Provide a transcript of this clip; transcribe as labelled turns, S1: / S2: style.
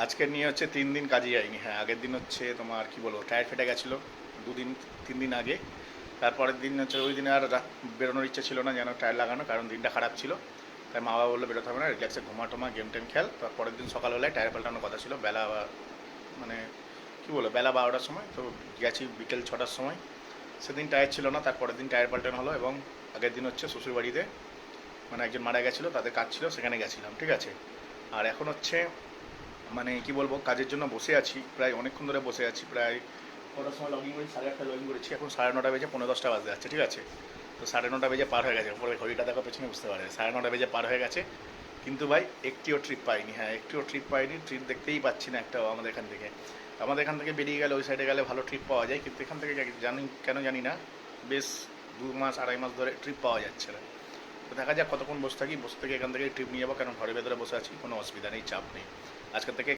S1: আজকের নিয়ে হচ্ছে 3 দিন কাজে যাইনি। হ্যাঁ, আগের দিন হচ্ছে তোমার কি বলবো, টায়ার ফেটে গেছিলো 2 দিন 3 দিন আগে। তারপরের দিন হচ্ছে ওই দিনে আর বেরোনোর ইচ্ছে ছিল না যেন টায়ার লাগানো, কারণ দিনটা খারাপ ছিল। তাই মা বাবা বললো বেরোতে হবে না, রিল্যাক্সে ঘুমা টমা গেম টেম খেল। তারপরের দিন সকালবেলায় টায়ার পাল্টানোর কথা ছিল বেলা মানে কি বলবো বেলা 12টার সময়। তো গেছি বিকেল 6টার সময়। সেদিন টায়ার ছিল না, তারপরের দিন টায়ার পাল্টানো হলো। এবং আগের দিন হচ্ছে শ্বশুরবাড়িতে মানে একজন মারা গেছিলো, তাদের কাজ ছিল, সেখানে গেছিলাম, ঠিক আছে। আর এখন হচ্ছে মানে কি বলবো, কাজের জন্য বসে আছি, প্রায় অনেকক্ষণ ধরে বসে আছি। প্রায় কটার সময় লগ ইন করেছি, 8:30 লগ ইন করেছি, এখন 9:30 বেজে 9:45 বাজতে যাচ্ছে, ঠিক আছে। তো 9:30 বেজে পার হয়ে গেছে, পরে ঘড়িটা দেখো পেছনে বুঝতে পারে 9:30 বেজে পার হয়ে গেছে। কিন্তু ভাই একটিও ট্রিপ পাইনি, হ্যাঁ একটিও ট্রিপ পাইনি, ট্রিপ দেখতেই পাচ্ছি না একটাও আমাদের এখান থেকে। আমাদের এখান থেকে বেরিয়ে গেলে ওই সাইডে গেলে ভালো ট্রিপ পাওয়া যায়, কিন্তু এখান থেকে জানি কেন জানি না বেশ 2 মাস 2.5 মাস ধরে ট্রিপ পাওয়া যাচ্ছে না। তো দেখা যাক কতক্ষণ বসে থাকি, বসে থেকে এখান থেকে ট্রিপ নিয়ে যাবো, কারণ ঘরের ভেতরে বসে আছি, কোনো অসুবিধা নেই, চাপ নেই। আজকের থেকে